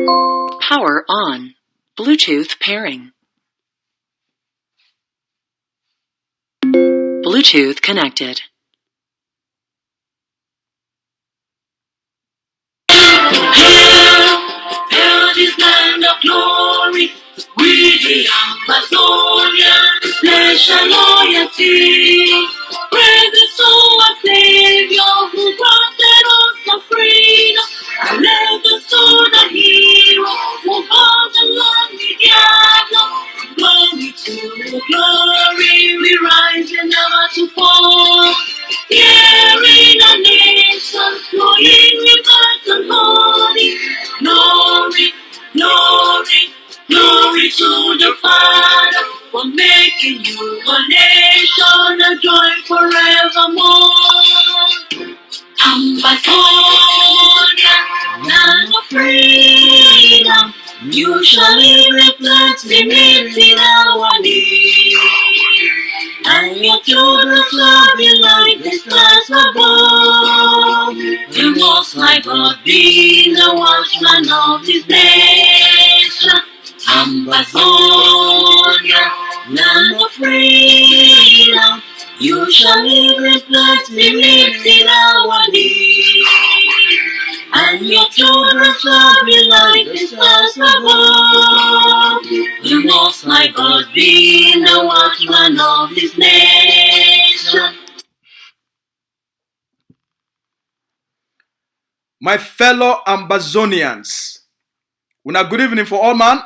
Power on. Bluetooth pairing. Bluetooth connected. Hail this land of glory, we the Ambazonia, nation loyalty. Praise to our Savior who granted us the freedom. And letters to the hero who fought the lonely diablo. Glory to glory, we rise and never to fall. Here in the nation, flowing rivers and holy. Glory, glory, glory to the Father for making you a nation, a joy forevermore. Ambazonia, land of freedom, usually reflects beneath in our need. And your children's love be like the stars above. You most high God be the watchman of this nation. Ambazonia, land of freedom, usually reflects beneath in our need. And your children's love be like the stars above. You most high God be the watchman of this nation. My fellow Ambazonians, una good evening for all, man.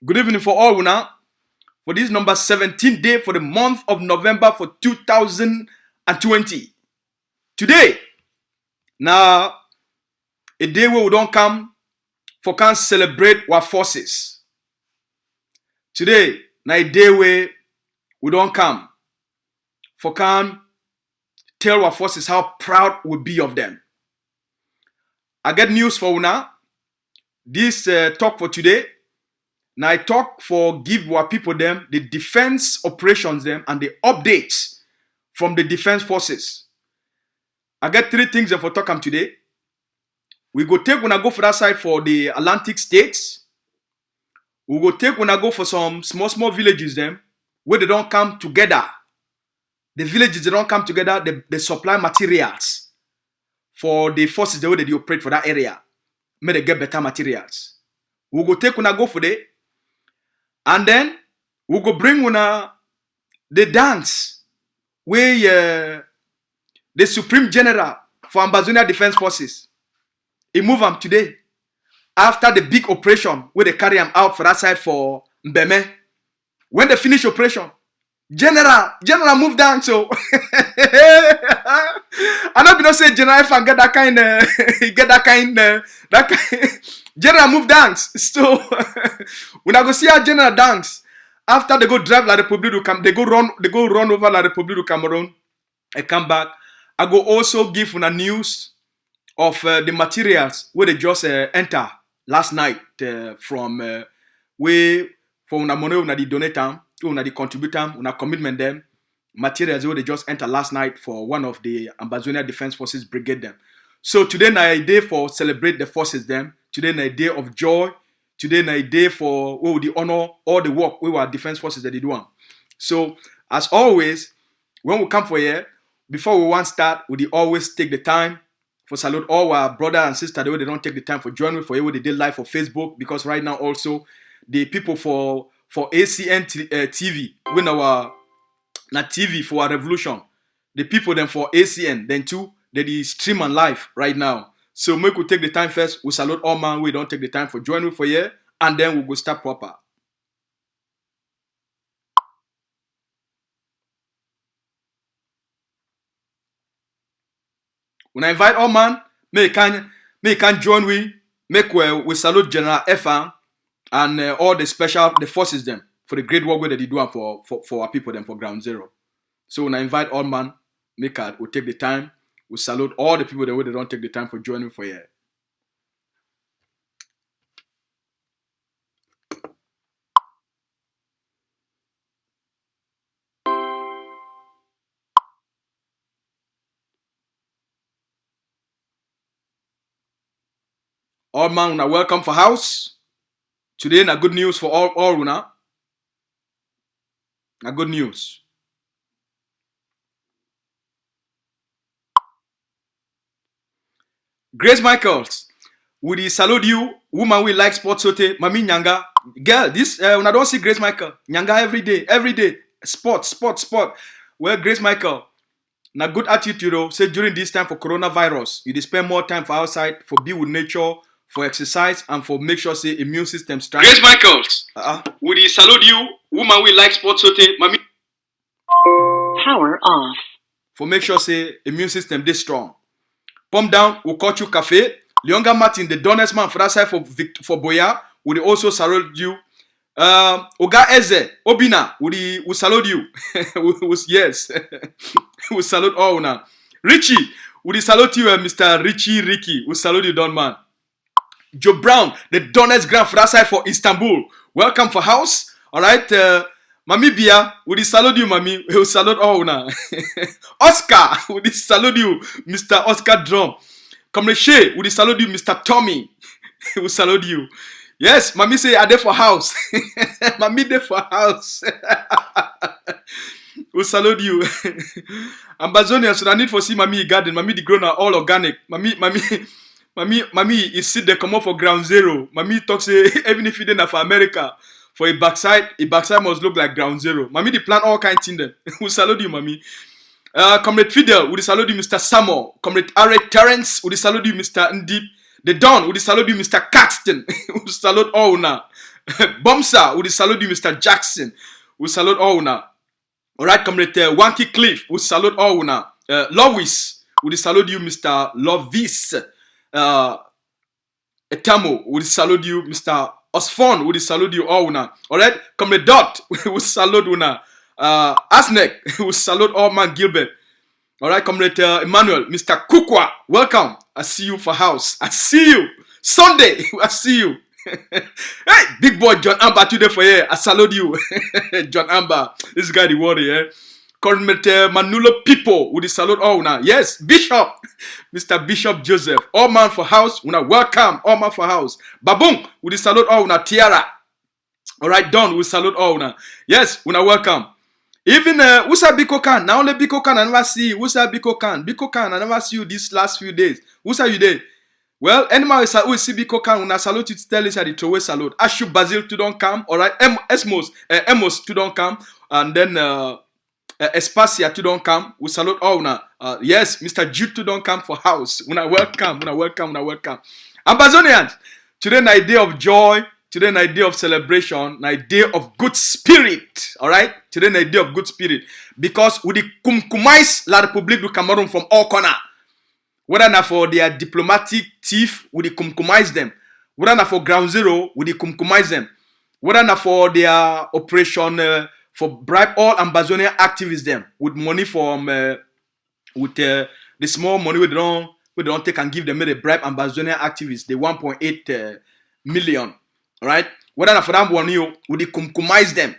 Good evening for all, una. For this number 17th day for the month of November for 2020. Today, now a day where we don't come for can celebrate our forces. Today, now a day where we don't come for can tell our forces how proud we be of them. I get news for una. This talk for today. Now I talk for give our people them the defense operations them and the updates from the defense forces. I get three things for talk am today. We go take when I go for that side for the Atlantic states. We go take when I go for some small villages them where they don't come together. The villages they don't come together. They supply materials for the forces the way they operate for that area. May they get better materials. We go take when I go for there. And then we go bring una the dance where the Supreme General for Ambazonia Defence Forces. He move am today after the big operation where they carry him out for that side for Mbeme. When they finish operation, General move down. So I don't know say General if I get that kind General move dance. So when I go see our General dance, after they go drive La République du Cameroon, they go run over La République du Cameroon. I come back. I go also give una news of the materials where they just enter last night from where for una money una di donate them, una di contribute them, una commitment them. Materials where they just enter last night for one of the Ambazonia Defence Forces brigade them. So today na a day for celebrate the forces them. Today na a day of joy. Today na a day for we will honor all the work we our defense forces that they do. So as always, when we come for here, before we want start, we always take the time for salute all our brother and sister. The way they don't take the time for joining for you, they did live for Facebook because right now also the people for ACN TV when our not TV for our revolution, the people then for ACN then too they stream on live right now. So make we take the time first. We salute all man. We don't take the time for joining for here, and then we go start proper. When I invite all man, may can join make we salute General Efan and all the forces them for the great work that they do for our people them for Ground Zero. So when I invite all man, we take the time. We salute all the people that they don't take the time for joining for here. All man, una welcome for house. Today, na good news for all una. Na good news. Grace Michaels, we salute you. Woman, we like sports sote. Mami Nyanga. Girl, this, una don't see Grace Michael. Nyanga every day. Sport. Well, Grace Michael, na good attitude though. Say during this time for coronavirus, you spend more time for outside, for be with nature, for exercise, and for make sure say immune system strong. Grace Michaels, we salute you. Woman, we like sports sote. Mami. Power off. For make sure say immune system this strong. Pump down, we'll cut you cafe. Leonga Martin, the donest man for that side for Boya, will also salute you. Oga Eze, Obina, will salute you. Yes, we salute all now. Richie, will salute you, Mr. Ricky, will salute you, Don Man. Joe Brown, the donest grand for that side for Istanbul. Welcome for house. All right, Mami Bia, will salute you, Mami. We will salute all now. Oscar, will salute you, Mr. Oscar Drum. Comrade Shea, will salute you, Mr. Tommy. We will salute you. Yes, Mami say, are there for house? Mami there for house. We salute you. Ambazonia, so I need for see Mami garden. Mami the grown are all organic. Mami is sit there come up for ground zero. Mami talk say, even if you didn't for America, for a backside must look like ground zero. Mami the plant all kind of thing then. We salute you, Mami. Comrade Fidel, we salute you, Mr. Samuel. Comrade Arek Terrence, we salute you, Mr. Ndip. The Don, we salute you, Mr. Caxton. We salute all now. Bomsa, we salute you, Mr. Jackson. We salute all now. Alright, Comrade Wanky Cliff, we salute all now. Lovis, we salute you, Mr. Lovis. Etamo, we salute you, Mr. Osfon, we salute you all now. Alright, Comrade Dot, we salute you now. Asnek, we salute all man Gilbert. Alright, Comrade Emmanuel, Mr. Kukwa, welcome. I see you for house. I see you. Sunday, I see you. Hey, big boy John Amber today for here. I salute you. John Amber, this guy the warrior. Comrade Manulo people, we salute all now. Yes, Bishop, Mr. Bishop Joseph, all man for house, we welcome, all man for house. Baboon, we salute all now. Tiara. Alright, Don, we salute all now. Yes, we welcome. Even Usa Biko Khan, now only Biko Khan I never see. Usa Biko Khan, I never see you these last few days. Usa you there? Well, anyone who see Biko Khan, when I salute you to tell us that the throw salute. Ashu Basil to don't come, alright. Emos to don't come, and then Espacia to don't come. We salute all now. Yes, Mr. Jude to don't come for house. When I welcome. Ambazonians, today night day of joy. Today is a day of celebration, a day of good spirit. Alright? Today is a day of good spirit. Because we kumkumize La République du Cameroon from all corners. Whether not for their diplomatic thief, we kumkumize them. Whether not for ground zero, we kumkumize them. Whether not for their operation for bribe all Ambazonia activists them with money from the small money we don't take and give them a bribe Ambazonia activists, the 1.8 million. Right? Whether for that one you would kumkumize them.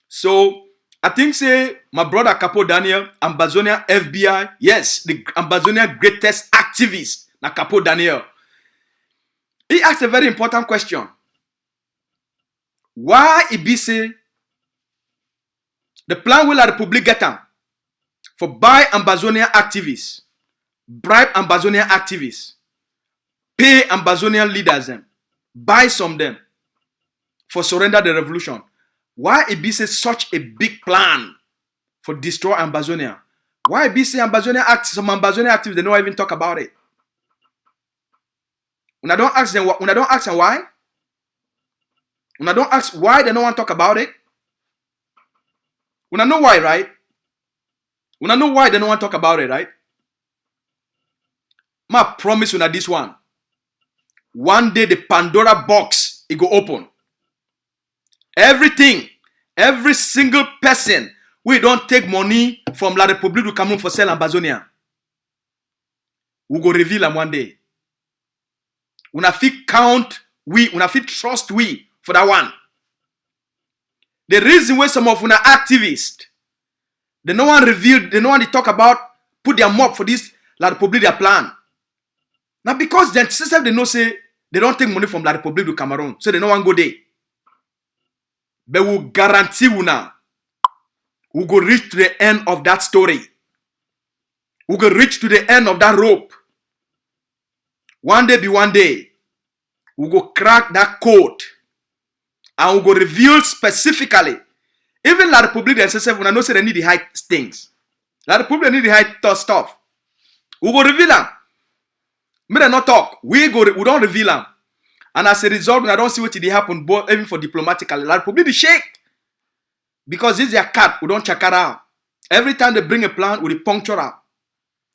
So I think say my brother Capo Daniel, Ambazonia FBI, yes, the Ambazonia greatest activist, na Capo Daniel. He asked a very important question. Why it be say the plan will La Republic get them for buy Ambazonia activists, bribe Ambazonia activists, pay Ambazonia leaders them, buy some them. For surrender the revolution. Why it be say such a big plan for destroy Ambazonia? Why it be say some Ambazonia activists they don't even talk about it? When I don't ask them why. When I don't ask why they don't want to talk about it. When I know why, right? When I know why they don't want to talk about it, right? My promise when I this one. One day the Pandora box it go open. Everything, every single person, we don't take money from La République du Cameroun for sell Ambazonia. We go reveal them one day. Una fit count we, una fit trust we for that one. The reason why some of una activists, they no one reveal, they no one they talk about, put their mob for this La République their plan. Now because then system they know say They don't take money from La République du Cameroon, so they no one go there. But we guarantee you now, we go reach to the end of that story. We go reach to the end of that rope. One day be one day, we go crack that code, and we go reveal specifically. Even La République themselves, when I know say they need to hide things. La République need to hide stuff. We go reveal them. Me they not talk. We don't reveal them. And as a result, when I don't see what did happen, but even for diplomatically, La République they shake. Because this is their cat, we don't check it out. Every time they bring a plan, we puncture out.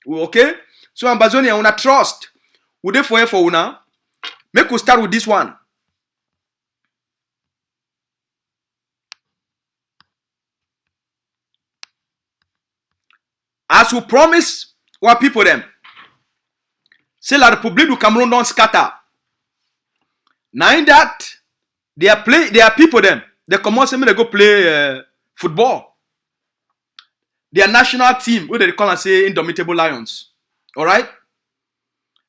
Okay? So Ambazonia, una trust. We dey for una. Make we start with this one. As we promise our people them, say La République du Cameroon don't scatter. Now in that, they are people them. They come out, say me they go play football. Their national team, what they call and say Indomitable Lions. Alright?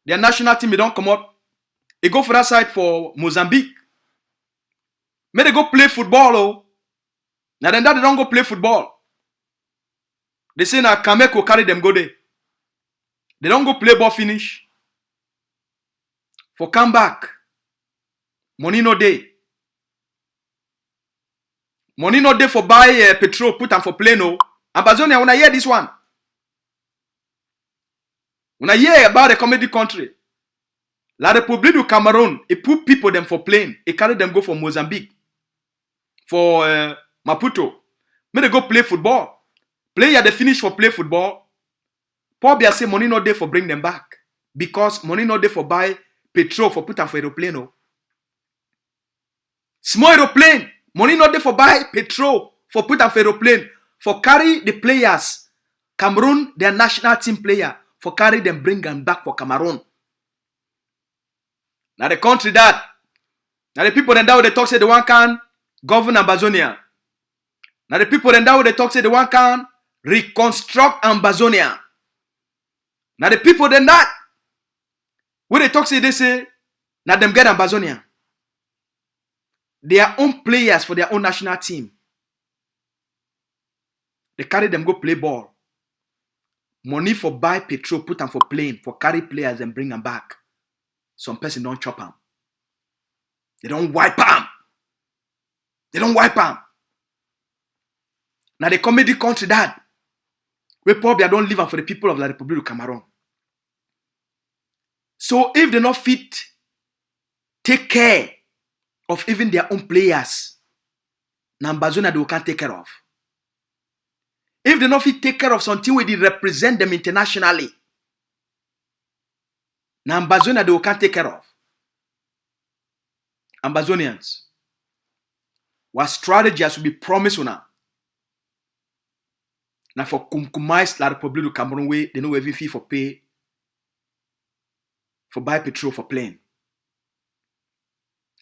Their national team, they don't come up. They go for that side for Mozambique. May they go play football, oh. Now then that they don't go play football. They say now Kameko carry them go there. They don't go play ball finish. For come back. Money no day. Money no day for buy petrol, put them for plane, no. Ambazonia, when I hear this one. When I hear about the comedy country. La République du Cameroon, it put people them for plane. It carry them go for Mozambique. For Maputo. May they go play football. Player they finish for play football. Paul Biya say money not there for bring them back. Because money not there for buy petrol for put them for aeroplane. No. Small aeroplane. Money not there for buy petrol for put them for aeroplane. For carry the players. Cameroon, their national team player. For carry them bring them back for Cameroon. Now the country that. Now the people then that they talk say the one can govern Ambazonia. Now the people then that they talk say the one can reconstruct Ambazonia. Now the people then that when they talk say they say now them get Ambazonia. Their own players for their own national team. They carry them go play ball. Money for buy petrol, put them for plane, for carry players and bring them back. Some person don't chop them. They don't wipe them. They don't wipe them. Now the comedy country that we probably don't live for the people of La République du Cameroon. So if they not fit, take care of even their own players. Now Ambazonia they can't take care of. If they not fit take care of something where they represent them internationally. Now Ambazonia they can't take care of. Ambazonians. What strategy has to be promised now? Now for kumkumais La République du Cameroon way, they know every fee for pay for buy petrol for plane.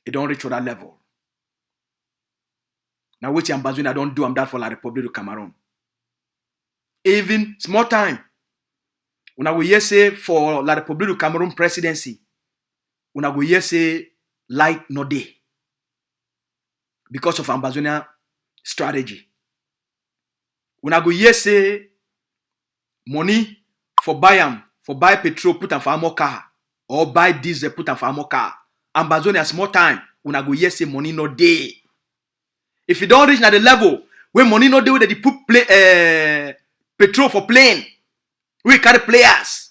It don't reach to that level. Now which Ambazonia don't do that for La République du Cameroon. Even small time. When I go here say for La République du Cameroon presidency, when I go here say light no day. Because of Ambazonia strategy. When I go here say money for buy petrol, put them for more car, or buy diesel, put them for more car. Ambazonia small time. When I go here say money no day. If you don't reach at the level where money no day, where they put petrol for plane, we carry players.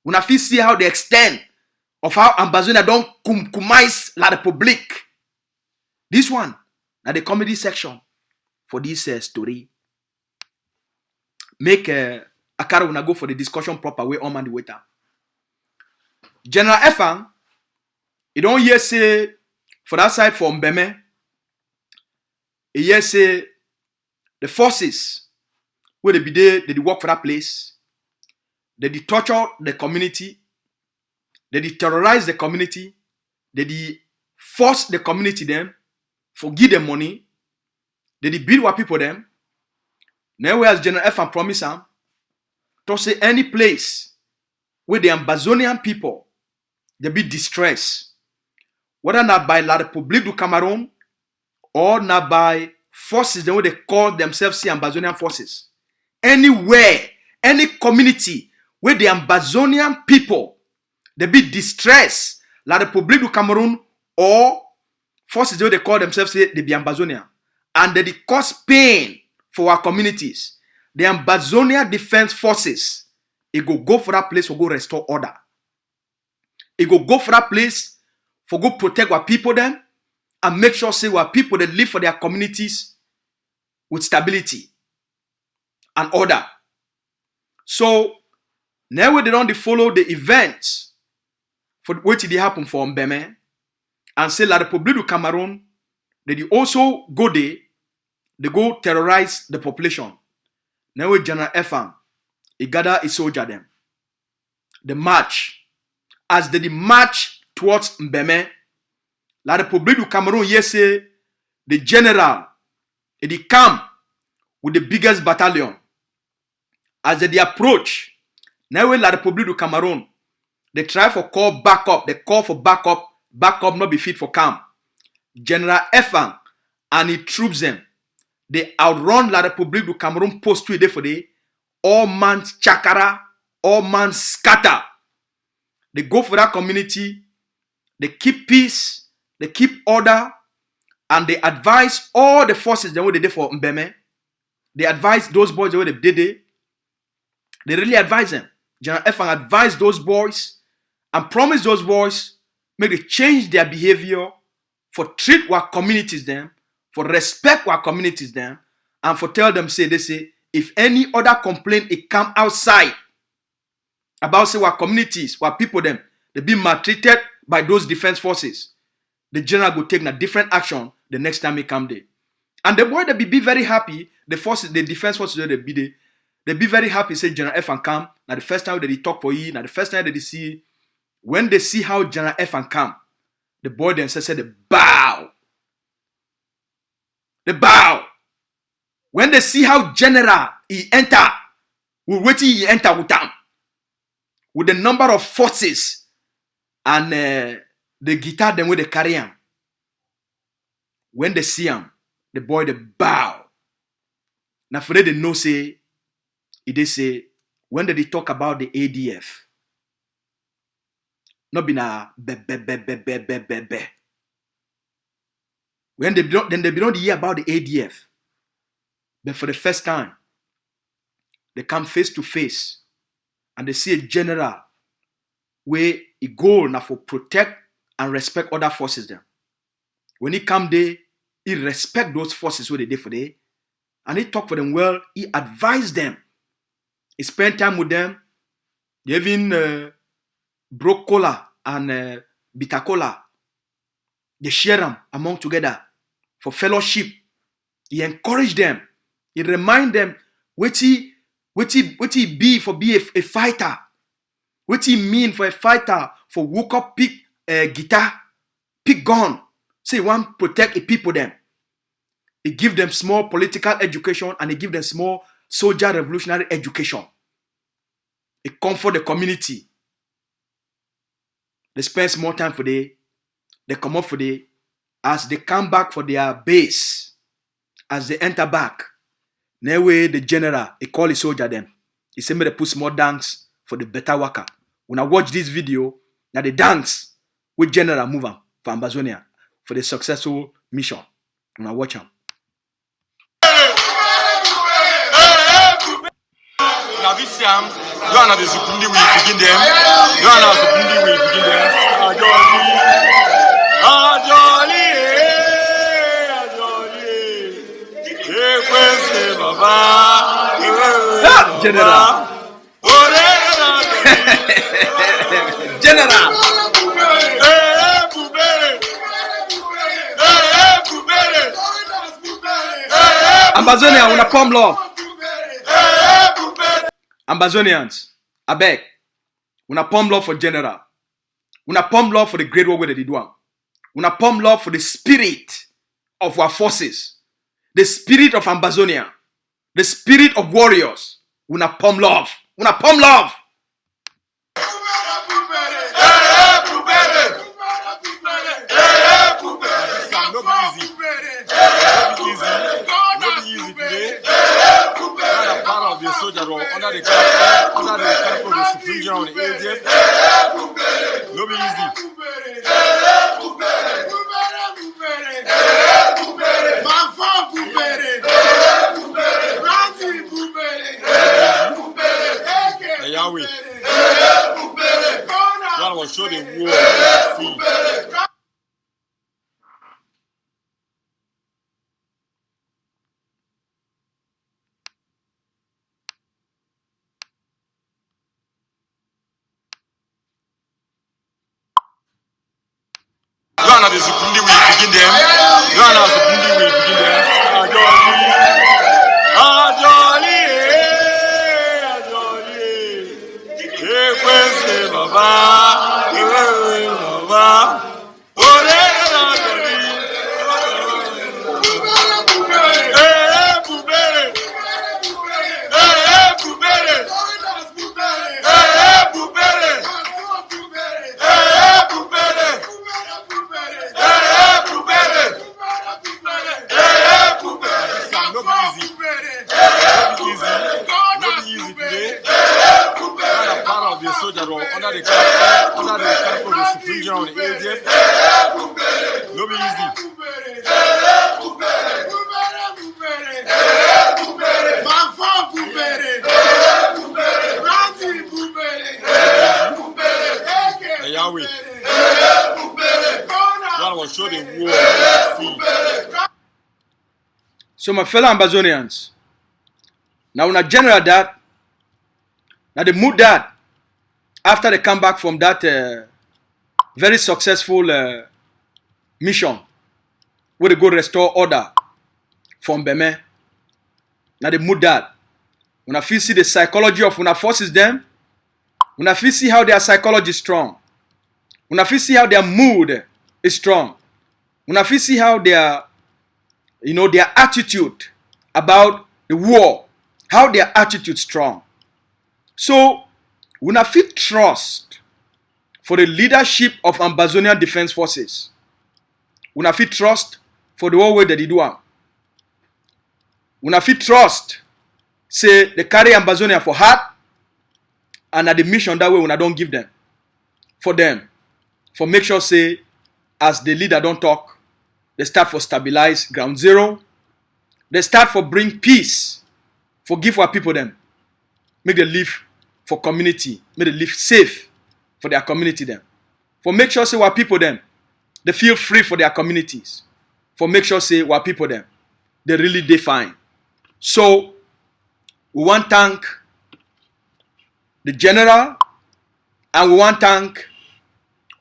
When I feel see how they extend of how Ambazonia don't kumkumais La République. This one, now the comedy section for this story. Make Akara when I go for the discussion proper way on man the waiter. General Efang, you don't hear say for that side for Mbeme, you hear say the forces where they be there, they work for that place, they torture the community, they terrorize the community, they force the community them, give them money, they beat what people them. Now whereas General Efang promise them to say any place where the Ambazonian people they be distressed, whether not by La République du Cameroon or not by forces, then what they call themselves the Ambazonian forces. Anywhere, any community where the Ambazonian people, they be distressed, La République du Cameroon or forces they call themselves the Ambazonia, and they cause pain for our communities. The Ambazonia Defence Forces, it go for that place for go restore order. It go for that place for go protect our people then and make sure say our people that live for their communities with stability and order. So now they don't follow the events for what did happen for Mbeme and say La République du Cameroon, they also go there, they go terrorize the population. Now General Efang, he gather a soldier them. The march. As they march towards Mbeme, La République du Cameroon, yes, the general, he come with the biggest battalion. As they approach, now La République du Cameroon, they try for call backup, they call for backup not be fit for camp. General Efang and his troops them, they outrun La République du Cameroon post 2 days for the all man chakara, all man scatter. They go for that community, they keep peace, they keep order, and they advise all the forces that what they did for Mbeme. They advise those boys what they did. They really advise them. General Efang advised those boys and promised those boys make they change their behavior for treat our communities them, for respect our communities them, and for tell them say if any other complaint it come outside about say our communities, our people them, they be maltreated by those defense forces, the general will take a different action the next time he come there. And the boy they be very happy, the forces, the defense forces they be there, they be very happy say General Efang come. Now the first time that they talk for you, now the first time that they see, when they see how General Efang come, the boy then said they bow. They bow. When they see how General he enter, we wait till he enter with them. With the number of forces and the guitar them with they carry him. When they see him, the boy they bow. Now for they know say, they say, when they talk about the ADF, not be na be. When they don't hear about the ADF, but for the first time, they come face to face and they see a general where he goal now for protect and respect other forces them. When he come there, he respect those forces where they did for them, and he talk for them well, he advise them. He spend time with them. They even broke cola and bitter cola. They share them among together for fellowship. He encourage them. He remind them what he be for be a fighter. What he mean for a fighter for woke up pick guitar, pick gun. Say one protect a people them. He give them small political education and he give them small soldier revolutionary education. It comfort the community. They spend more time for they come up for they, as they come back for their base, as they enter back. Now way the general, he call his soldier them. He say me they put more dance for the better worker. When I watch this video, now the dance with general move on for Ambazonia for the successful mission. When I watch them. Navisiam, you are not the Zukundi we begin them. You are not the Zukundi we begin them. Ajoli, General. General. Ambazonia, una come love. Ambazonians, I beg. Una pump love for general. Una pump love for the great work that they do. Una pump love for the spirit of our forces. The spirit of Ambazonia. The spirit of warriors. Una pump love. Una pump love. You are not the Sukundi we begin them. You are not the Sukundi we begin them. Ajoli, Ajoli, Baba, soldier under the camp of the Supreme General of the ADF. No be easy. Yahweh. God will show the war. So my fellow Ambazonians, now when a general that, now the mood that, after they come back from that very successful mission, where they go restore order from Beme, now the mood that, when I feel see the psychology of when I forces them, when I feel see how their psychology is strong, when I feel see how their mood is strong, when I feel see how their, their attitude about the war, how their attitude strong. So, when I feel trust for the leadership of Ambazonia Defence Forces, when I feel trust for the whole way that they do it, when I feel trust, say they carry Ambazonia for heart, and at the mission that way when I don't give them, for make sure say, as the leader don't talk, they start for stabilize ground zero, they start for bring peace, for give our people them, make them live for community, make them live safe for their community them, for make sure say our people them, they feel free for their communities, for make sure say our people them, they really define. So we want to thank the general, and we want to thank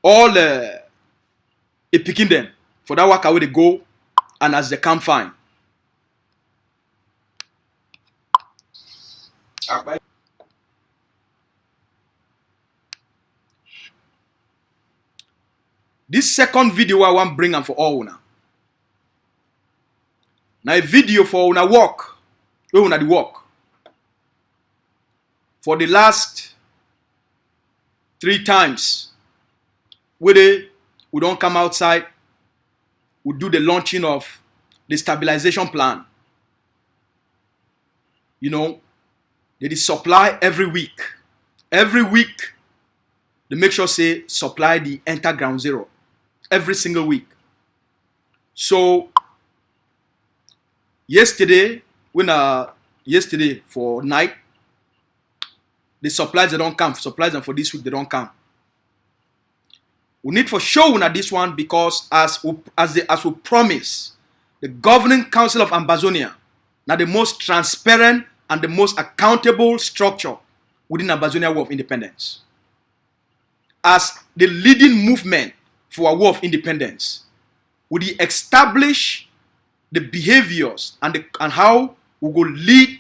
all the picking them for that work away they go, and as they come fine. This second video I want to bring on for all una. Now a video for una work, where una the work. For the last 3 times, where we don't come outside, we do the launching of the stabilization plan. They supply every week. Every week, they make sure say supply the enter ground zero. Every single week. So yesterday for night, the supplies they don't come. Supplies and for this week they don't come. We need for sure at this one because as we promise, the governing council of Ambazonia, now the most transparent and the most accountable structure within Ambazonia War of Independence. As the leading movement for our war of independence, we establish the behaviors and how we go lead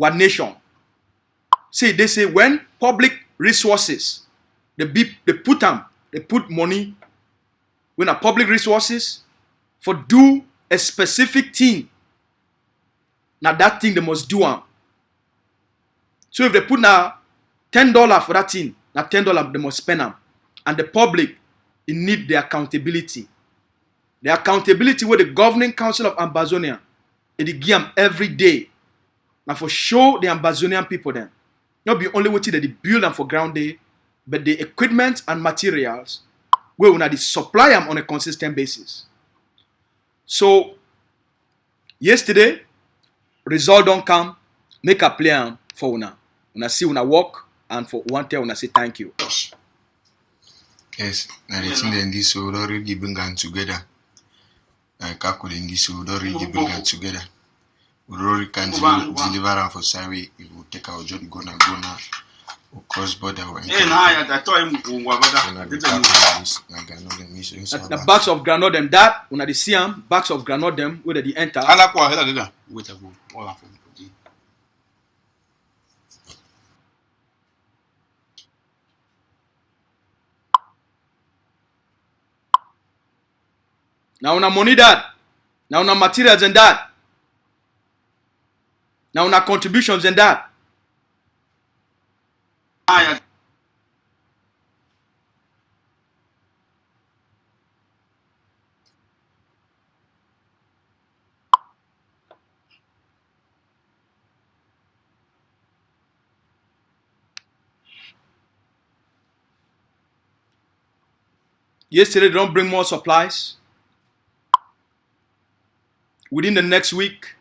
our nation. They say when public resources, they put money when a public resources for do a specific thing. Now that thing they must do them. So if they put now $10 for that thing, now $10 they must spend them. And the public, it need the accountability. The accountability where the governing council of Ambazonia, it give them every day. Now for sure the Ambazonian people then, not be only what they build them for ground day, but the equipment and materials where we they supply them on a consistent basis. So yesterday, result don't come, make a plan for una. Una see una work and for one tell una say thank you. Yes, now the thing then this would already bring them together. Calculating this would already bring them together. We already can deliver them for Saturday. If we take our job, go now, or cross border or The bags of granite them that when they see them, bags of granite them where they enter. Now una money that. Now una materials and that. Now una contributions and that. Yesterday they don't bring more supplies. Within the next week,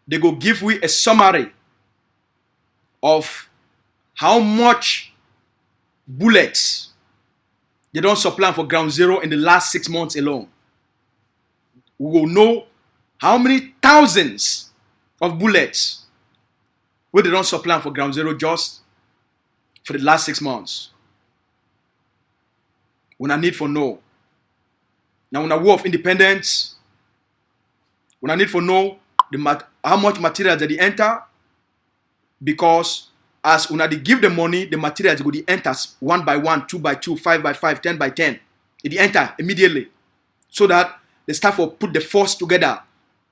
they go give we a summary of how much bullets they don't supply for ground zero in the last 6 months alone. We will know how many thousands of bullets where they don't supply for ground zero just for the last 6 months. When I need for know. Now when I war of independence, when I need for know how much materials that they enter, because as when they give the money, the materials go the enters 1 by 1, 2 by 2, 5 by 5, 10 by 10. It enter immediately, so that the staff will put the force together.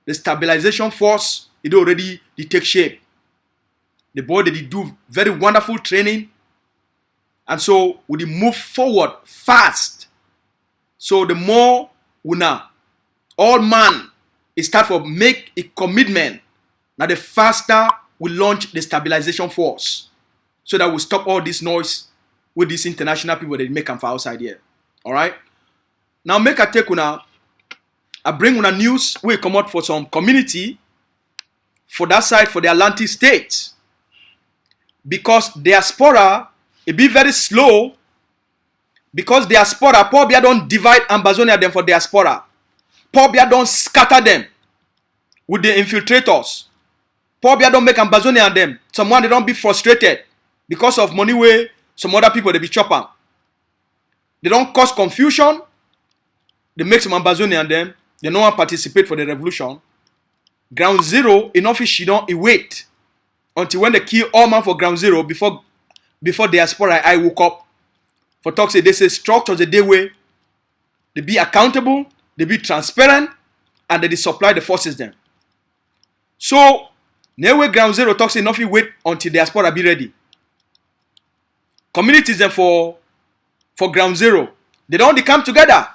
The stabilization force it already take shape. The boy they do very wonderful training, and so we move forward fast. So the more all man is start for make a commitment. Now the faster we launch the stabilization force, so that we stop all this noise with these international people that make them for outside here. All right. Now make a take una. I bring una news. We come out for some community for that side for the Atlantic states, because diaspora it be very slow. Because diaspora, Paul Biya don't divide Ambazonia them for diaspora. Paul Biya don't scatter them with the infiltrators. Paul Biya don't make Ambazonia and them. Someone they don't be frustrated because of money way some other people they be chopping. They don't cause confusion. They make some Ambazonia and them. They no one participate for the revolution. Ground zero enough she don't wait until when they kill all man for ground zero before diaspora I woke up. For talk say they say structures the day way they be accountable, they be transparent, and they supply the forces them. So never ground zero talk say nothing wait until diaspora be ready. Communities them for ground zero, they don't come together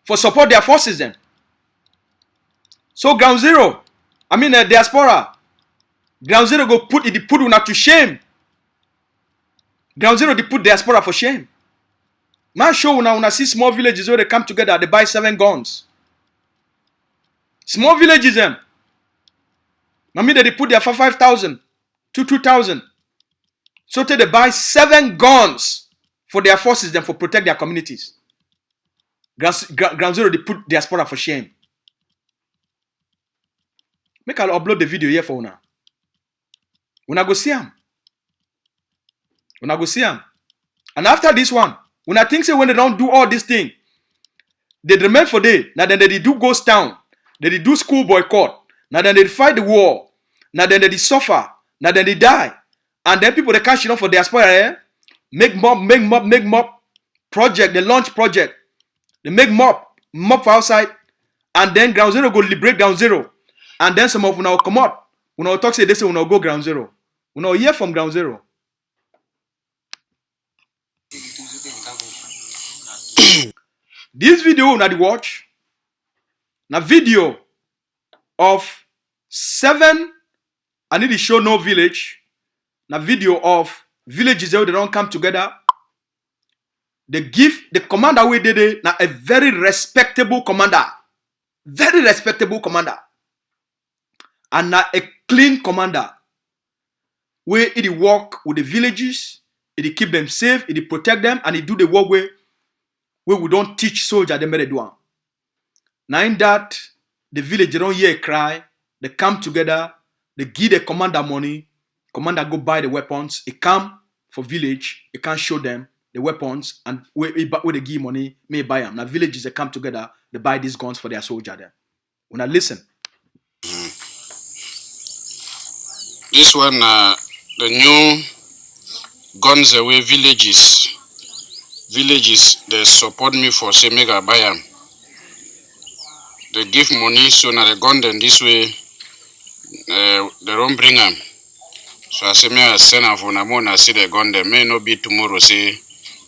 for support their forces them. So ground zero, diaspora, ground zero go put una to shame. Ground zero they put diaspora for shame. Man show una see small villages where they come together, they buy 7 guns. Small villages them. They put their 5,000 to 2,000. So they buy 7 guns for their forces them for protect their communities. Ground zero they put diaspora for shame. Make I'll upload the video here for una. Una go see them. Una go see them. And after this one, when I think say when they don't do all this thing, they remain for day. Now then they do ghost town. They do school boycott. Now then they fight the war. Now then they suffer. Now then they die. And then people they cash for diaspora. Make mob project. They launch project. They make mob for outside. And then ground zero go liberate ground zero. And then some of una will come out. Una will talk say they say una will go ground zero. Una will hear from ground zero. This video una the watch. Na video of 7. I need to show no village. Na video of villages where they don't come together. They give the commander we did it. Na a very respectable commander. Very respectable commander. And na a clean commander. Where it work with the villages. It keep them safe, it protect them, and it do the work where we don't teach soldiers them how do am. Now in that, the village, they don't hear a cry, they come together, they give the commander money, commander go buy the weapons, he come for village, he can show them the weapons, and where they give money, may buy them. Now villages, they come together, they buy these guns for their soldier there. When I listen. This one, the new guns away villages, they support me for say make I buy them. They give money, so now they gun them this way, they don't bring them. So I say, may I send them for Namon, I see the gun them. May not be tomorrow, say,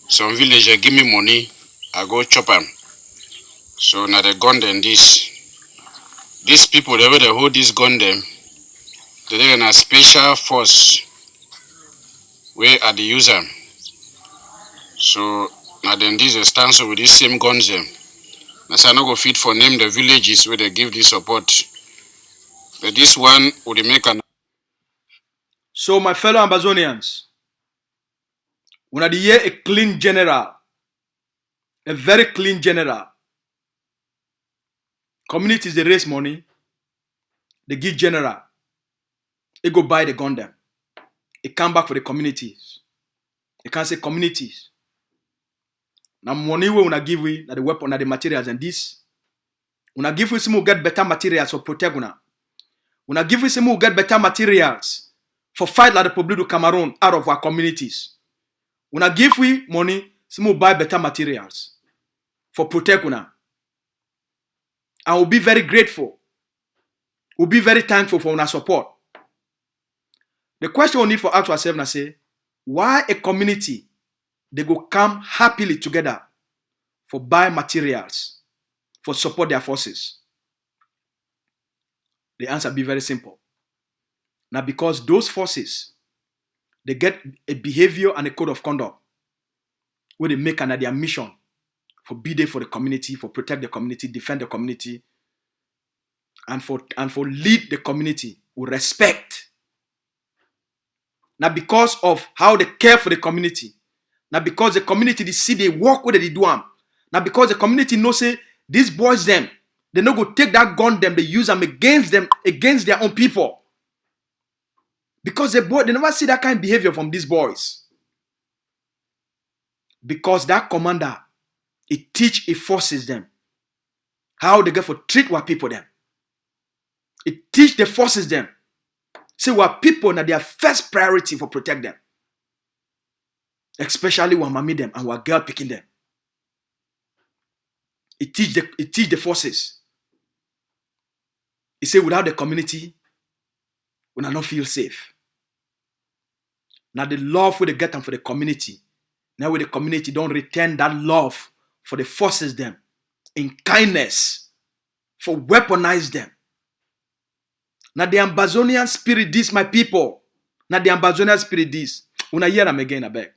some villager give me money, I go chop them. So now they gun them this. These people, they hold this gun them, they're in a special force where are the user. So now then this stands with these same guns them. Now so I not go fit for name the villages where they give this support. But this one would make an. So my fellow Ambazonians, when I hear a clean general, a very clean general, communities they raise money, they give general, they go buy the gun them, it come back for the communities. They can't say communities. Now money we wanna give we na the weapon, na the materials and this. When I give we some get better materials for protect una. When I give we some get better materials for fight like the Republic of Cameroon out of our communities. When I give we money, some buy better materials for protect una. And we'll be very grateful. We'll be very thankful for our support. The question we need for ask ourselves now say, why a community they go come happily together for buy materials for support their forces? The answer be very simple. Now because those forces they get a behavior and a code of conduct where they make their mission for be there for the community, for protect the community, defend the community, and for lead the community with respect. Now because of how they care for the community, now because the community they see they work with they do them, now because the community know say these boys them, they no go take that gun them, they use them against their own people. Because they never see that kind of behavior from these boys. Because that commander, it forces them how they get for treat what people them. It the forces them. Say what people now their first priority for protect them. Especially when mommy them and what girl picking them. It teach the forces. It say without the community, we not feel safe. Now the love we they get them for the community. Now with the community don't return that love for the forces them in kindness, for weaponize them. Now the Ambazonian spirit this my people. Now the Ambazonian spirit this. When I hear them again, I beg.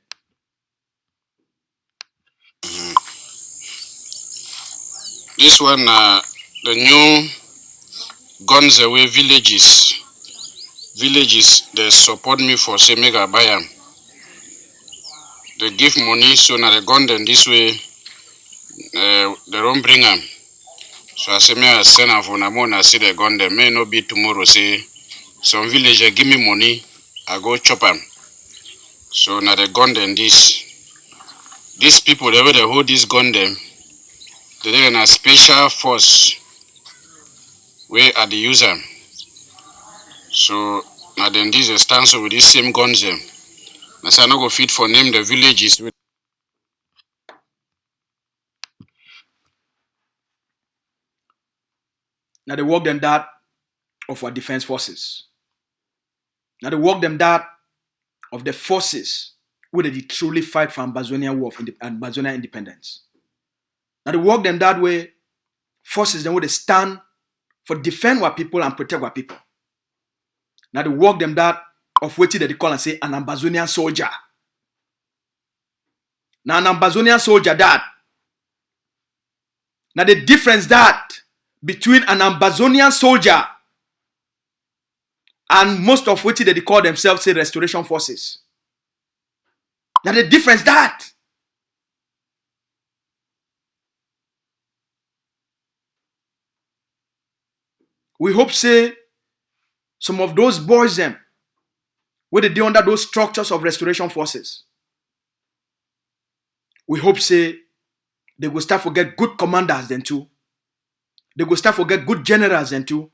This one, the new guns away villages, they support me for say make I buy them. They give money, so now they gun them this way, they don't bring them. So I say, may I send them for Namon, I see the gun them. May not be tomorrow, say, some villager give me money, I go chop them. So now they gun them this. These people, they hold this gun them, they're in a special force where are the user. So now then this stands with these same guns them. Now so I not go fit for name the villages. Now they work them that of our defense forces. Now they work them that of the forces where they truly fight for Ambazonian war and Ambazonian independence. Now they work them that way, forces them where they stand for defend our people and protect our people. Now they work them that of what they call and say an Ambazonian soldier. Now an Ambazonian soldier that. Now the difference that between an Ambazonian soldier and most of which they call themselves say restoration forces. Now the difference that. We hope say some of those boys them where they do under those structures of restoration forces. We hope say they will start to get good commanders then too. They will start to get good generals then too.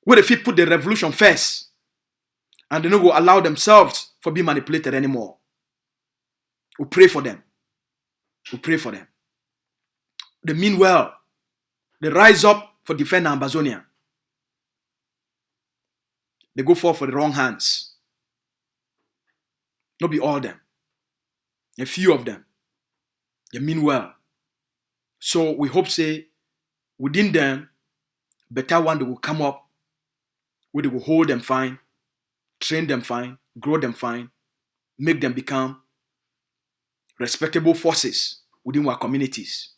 Where they fit put the revolution first. And they don't go allow themselves for being manipulated anymore. We pray for them. We pray for them. They mean well. They rise up for defend Ambazonia. They go forth for the wrong hands. Not be all them. A few of them. They mean well. So we hope say within them, better one they will come up where they will hold them fine, train them fine, grow them fine, make them become respectable forces within our communities.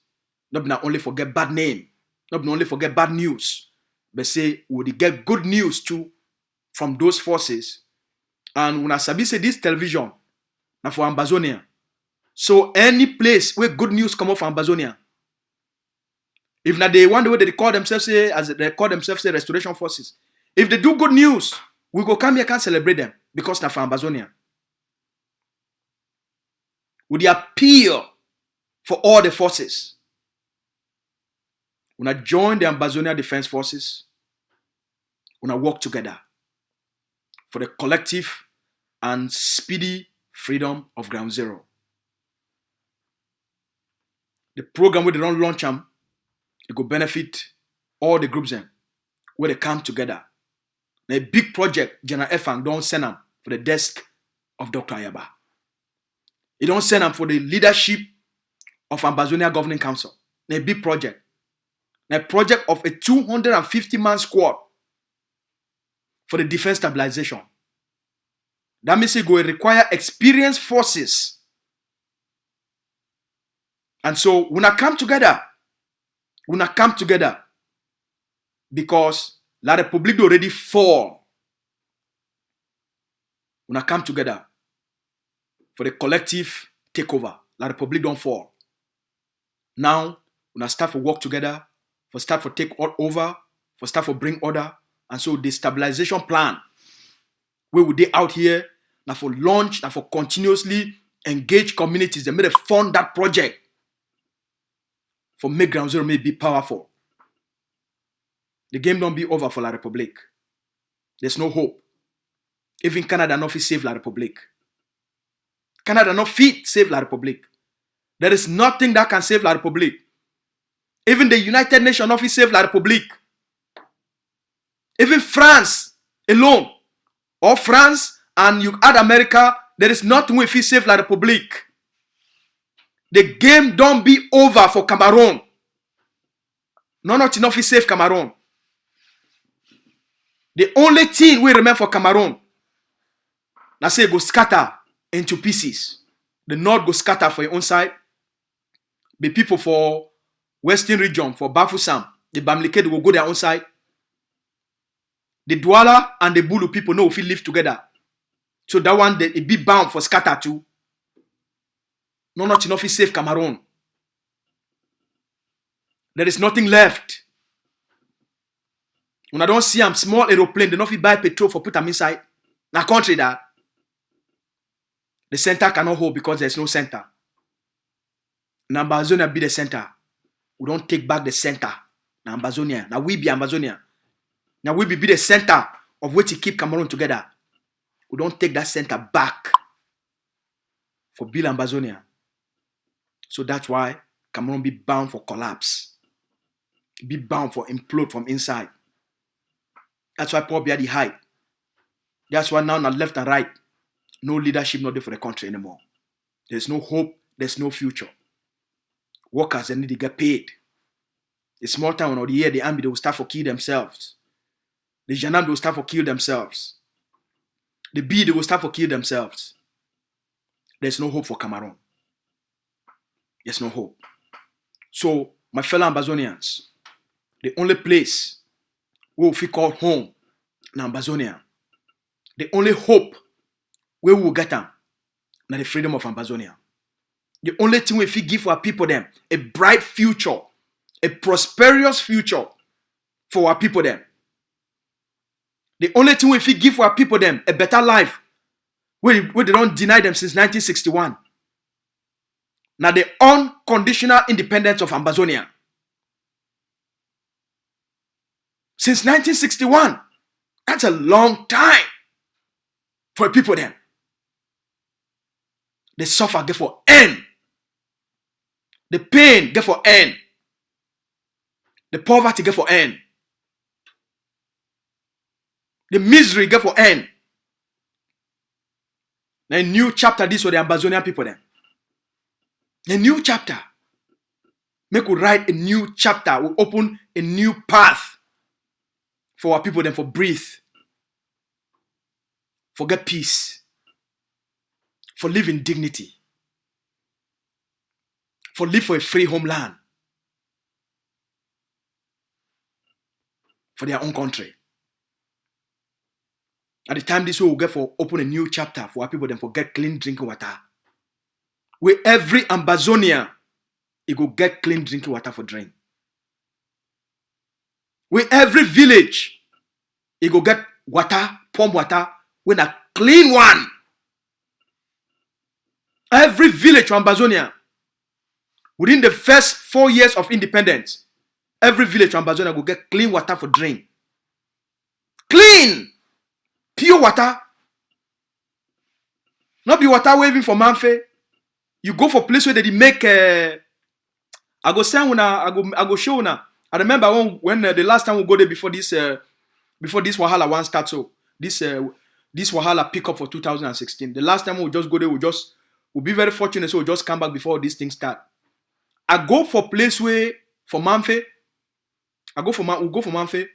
Not only forget bad name, not only forget bad news, but say we will get good news too from those forces. And when I sabi say this television, now for Ambazonia. So any place where good news come up from Ambazonia, if now they wonder where they call themselves say, as they call themselves say restoration forces, if they do good news, we go come here and celebrate them because now for Ambazonia. With the appeal for all the forces, when I join the Ambazonia Defence Forces, when I work together for the collective and speedy freedom of Ground Zero. The program where they don't launch them, it will benefit all the groups them where they come together. Now, a big project, General Efang don't send them for the desk of Dr. Ayaba. He don't send them for the leadership of Ambazonia Governing Council. Now, a big project. Now, a project of a 250-man squad for the defense stabilization. That means it will require experienced forces. And so, when I come together, because La République already fall. When I come together for the collective takeover, La République don't fall. Now, when I start to work together, for start to take over, for start to bring order, and so the stabilization plan, where we they out here, now for launch, now for continuously engage communities, they made a fund that project for make Ground Zero may be powerful. The game don't be over for La République. There's no hope. Even Canada not fit save La République. Canada not fit save La République. There is nothing that can save La République. Even the United Nations not fit save La République. Even France alone, or France and you add America, there is nothing we fit save La République. The game don't be over for Cameroon. Not enough is save Cameroon. The only thing we remain for Cameroon, now say go scatter into pieces. The North go scatter for your own side. The people for Western region, for Bafoussam, the Bamileke, they will go their own side. The Douala and the Bulu people know if we live together. So that one, they be bound for scatter too. Not enough is save Cameroon. There is nothing left. When I don't see a small aeroplane, they don't fit buy petrol for put them inside. Now country that the center cannot hold because there's no center. Now Ambazonia be the center. We don't take back the center. Now Ambazonia. Now we be Ambazonia. Now we be the center of which to keep Cameroon together. We don't take that center back for Bill Ambazonia. So that's why Cameroon be bound for collapse. Be bound for implode from inside. That's why Paul Biya the hide. That's why now left and right, no leadership not there for the country anymore. There's no hope, there's no future. Workers, they need to get paid. The small town or the year, the army, they will start for kill themselves. The Janam, they will start for kill themselves. The B, they will start for kill themselves. There's no hope for Cameroon. There's no hope. So, my fellow Ambazonians, the only place where we call home in Ambazonia, the only hope where we will get them, Now the freedom of Ambazonia. The only thing we fit give for our people them, a bright future, a prosperous future for our people them. The only thing we fit give for our people them, a better life, where they don't deny them since 1961. Now the unconditional independence of Ambazonia. Since 1961, that's a long time for people then. The suffer get for end. The pain get for end. The poverty get for end. The misery get for end. A new chapter this for the Ambazonian people then. A new chapter. Make we write a new chapter. We open a new path for our people then for breathe. For get peace. For live in dignity. For live for a free homeland. For their own country. At the time this way we'll get for open a new chapter for our people then for get clean drinking water. Where every Ambazonian it go get clean drinking water for drink. Where every village it go get water, pump water, with a clean one. Every village from Ambazonia, within the first 4 years of independence, every village from Ambazonia will get clean water for drink. Clean! Pure water. Not be water waving for Manfe. You go for place where they make I go send una, I go show una. I remember when the last time we go there before this Wahala one start, so this Wahala pick up for 2016. The last time we just go there, we'll be very fortunate, so we'll just come back before this thing start. I go for place where for Manfe. We'll go for Manfe.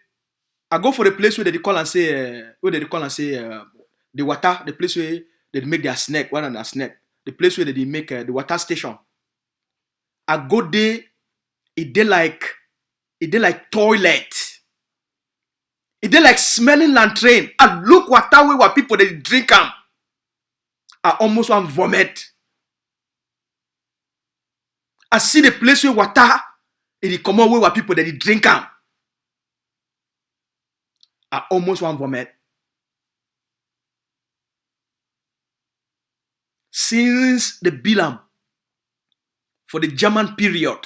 I go for the place where they call and say the water, the place where they make their snack, one and a snack. The place where they make the water station. I go there, it dey like toilet. It dey like smelling latrine. I look water where people they drink them. I almost want vomit. I see the place where water it come out where people they drink them. I almost want vomit. Since the Bilam for the German period.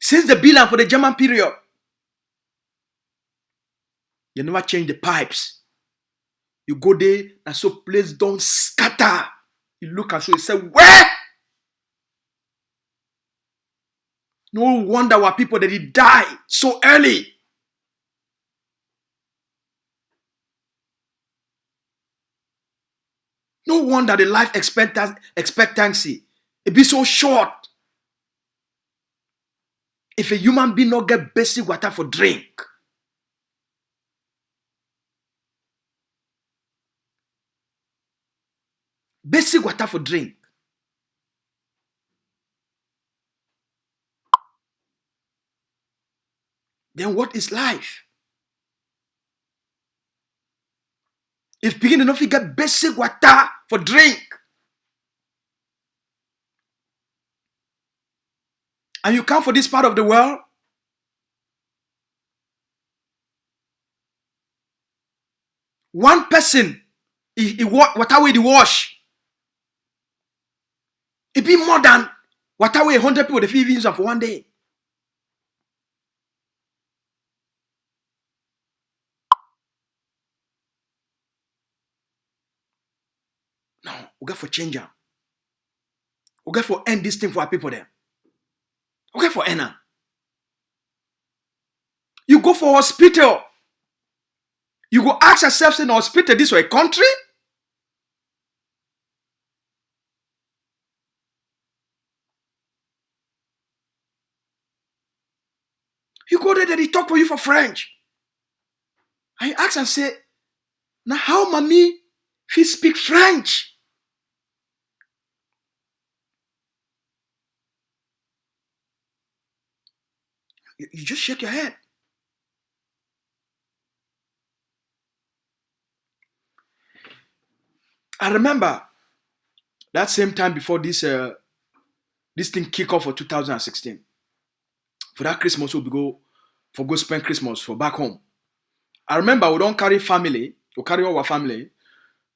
Since the Bilam for the German period. You never change the pipes. You go there and so place don't scatter. You look and so you say, where? No wonder why people that they die so early. No wonder the life expectancy it be so short. If a human being not get basic water for drink, basic water for drink, then what is life? If people enough you get basic water for drink, and you come for this part of the world, one person, water way the wash, it be more than water way 100 people they use for one day. No, we got for change them. We got for end this thing for our people there. We got for end them. You go for hospital. You go ask yourself in hospital, this was a country? You go there, they talk for you for French. And you ask and say, now how mommy he speak French? You just shake your head. I remember that same time before this thing kick off for 2016. For that Christmas, we'll go spend Christmas for back home. I remember we don't carry family. We carry all our family.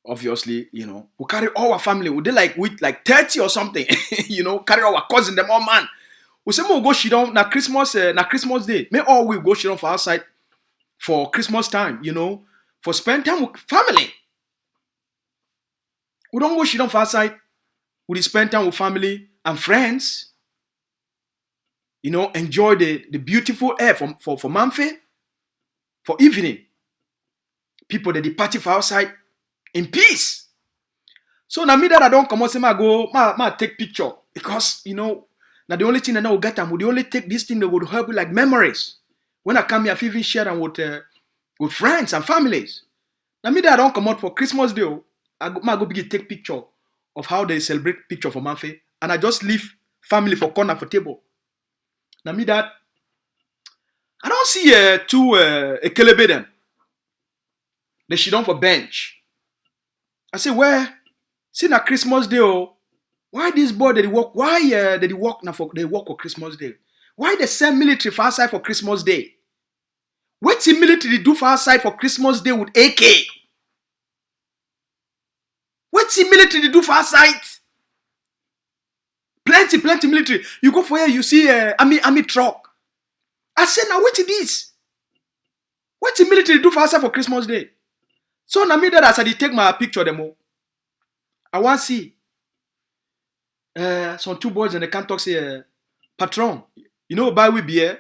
Obviously, we carry all our family. We did with 30 or something. Carry our cousin, them all man. We say we'll go shit on na Christmas Day. May all we go shit on for outside for Christmas time, for spend time with family. We don't go shit on for outside. We spend time with family and friends. Enjoy the beautiful air for Manfe, for evening. People that they party for outside in peace. So now me that I don't come out say I take picture because now the only thing that I will get them would only take this thing that would help you like memories. When I come here, I even share them with friends and families. Now me that I don't come out for Christmas Day, I go begin take picture of how they celebrate picture for Manfe, and I just leave family for corner for table. Now me that I don't see two ekelebe them. They sit down for bench. I say, where? See na Christmas Day, why this boy did he work? Why did he work now for they work for Christmas Day? Why they send military for outside for Christmas Day? What's the military do for outside for Christmas Day with AK? What's the military do for outside? Plenty military. You go for here, you see army truck. I said, now what is this? What's the military do for outside for Christmas Day? So now me that as I take my picture them all, I want to see some two boys and they can't talk say patron, buy we beer.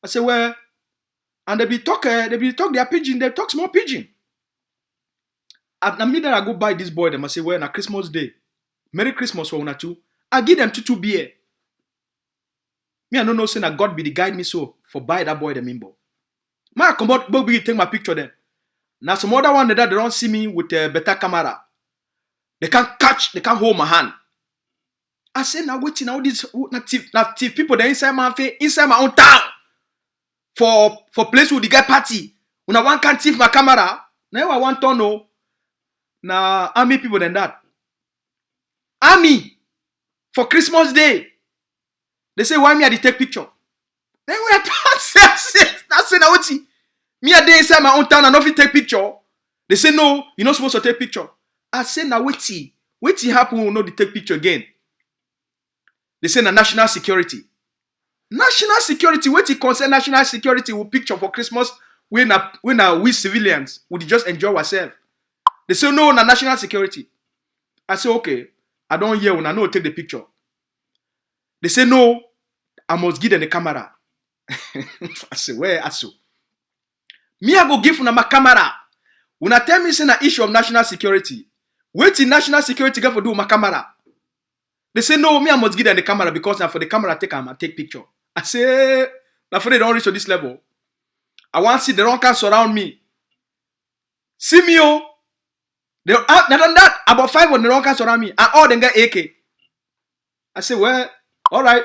I say well, and they be talk their pidgin, they talk small pidgin. And now me that I go buy this boy them, I say well na Christmas Day, Merry Christmas for una too. I give them two beer. Me I don't know say that God be the guide me so for buy that boy the mimbo. Ma come out big take my picture then. Now some other one that they don't see me with a better camera. They can't hold my hand. I say now waiting all these native people that inside my own town for place with the guy party. When I want can't thief my camera, now I want to know. Now army people than that. Army for Christmas Day. They say why me I take picture. Then we are that's now what me a day inside my own town and not take picture. They say no, you're not supposed to take picture. I say now wait happen will not take picture again. They say na national security. National security, wait concern national security will picture for Christmas when we civilians would just enjoy ourselves. They say no na national security. I say okay, I don't hear when I know take the picture. They say no, I must give them the camera. I say where I so. Me I go give una my camera. Una tell me say na issue of national security. Wait till national security get for do my camera. They say no, me I must give them the camera because now for the camera take picture. I say now for they don't reach to this level. I want to see the wrong can surround me. See me they not that about 5 on the wrong can surround me and all them get AK. I say well, all right.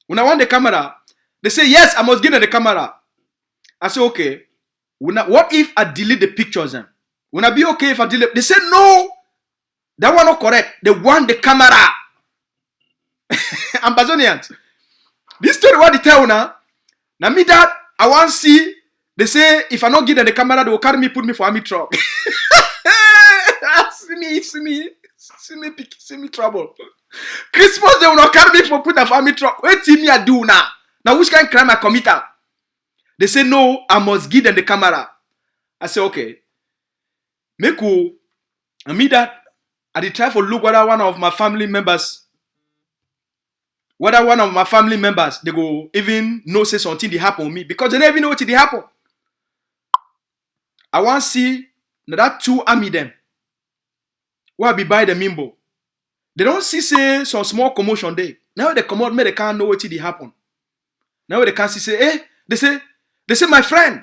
When I want the camera, they say yes, I must give them the camera. I say okay. What if I delete the pictures then? Will I be okay if I delete? They say no. That one not correct. They want the camera. Ambazonians. This story what they tell now. Now me that I want to see. They say if I not give them the camera, they will carry me, put me for army truck. see me trouble. Christmas they will not carry me for put a army truck. What see me I do now? Now which kind of crime I commit? They say no, I must give them the camera. I say okay. Make cool. And me that I did try for look whether one of my family members they go even know say something they happen with me because they never even know what did happen. I want to see that two army them. Why be by the mimbo? They don't see say some small commotion there. Now they come out, they can't know what did happen. Now they can't see say, they say my friend,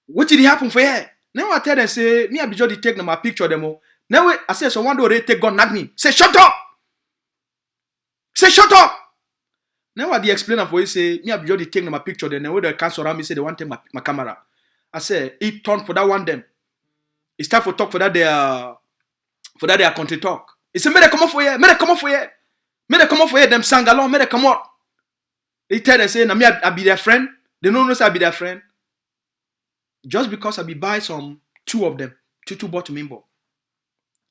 what did happen for here? Now I tell them say, me I be just take my picture them all. Now I say someone do already take gun nag me. Say shut up. Say shut up. Now I dey explain for you say, me I be just take my picture them. Now they can't surround me say they want to take my camera. I say it turn for that one them. It's time for talk for that For that their country talk. He said, may they come up for here, may they come up for here. May they come up for here, them sang along, may they come up. They tell them, say, me I be their friend. They don't know I be their friend. Just because I be buy some, two of them, two bought to Mimbo.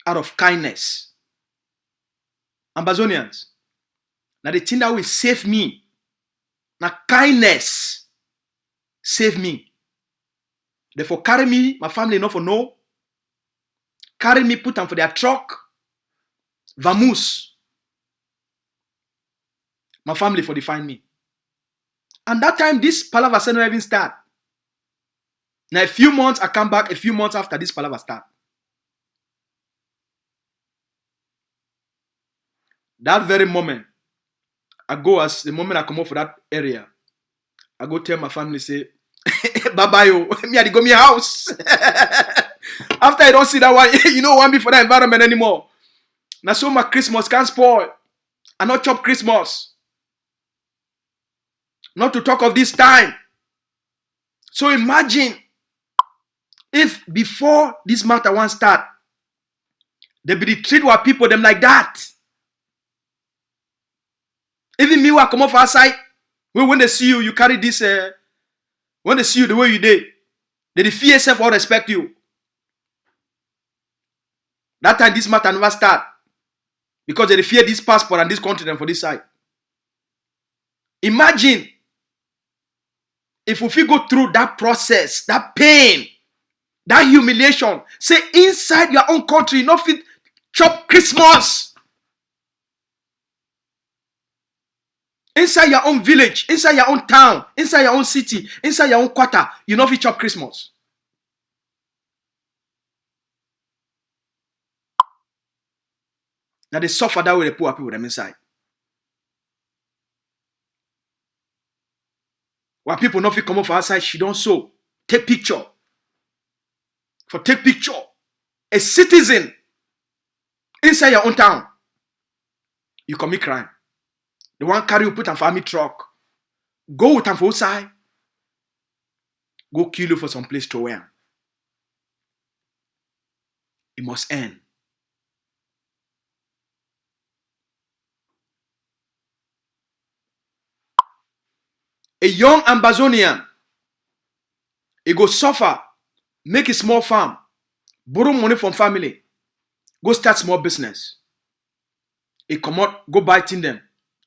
Out of kindness. Ambazonians. Now the thing that will save me. Now kindness. Save me. Therefore carry me, my family enough for no. Carry me, put them for their truck. Vamoose. My family for define me. And that time, this palaver said not even start. Now a few months, I come back a few months after this palaver start. That very moment, I go as the moment I come up for that area, I go tell my family, say, bye-bye, yo. Me I dey go me house. After I don't see that one, you know, want me for that environment anymore. Now so my Christmas can't spoil. I not chop Christmas. Not to talk of this time. So imagine if before this matter one start, they be treat our people them like that. Even me, I come off outside. When they see you, you carry this. When they see you the way you did, they fear self or respect you. That time this matter never start because they fear this passport and this continent for this side. Imagine if we go through that process, that pain, that humiliation. Say inside your own country, not fit chop Christmas. Inside your own village, inside your own town, inside your own city, inside your own quarter, you know fit chop Christmas. Now they suffer that way, the poor people them inside. While people not fit come up for outside, she don't show. Take picture. For take picture. A citizen inside your own town. You commit crime. The one carry you put on family truck. Go with them for outside. Go kill you for some place to wear. It must end. A young Ambazonian, he go suffer, make a small farm, borrow money from family, go start small business. He come out, go buy them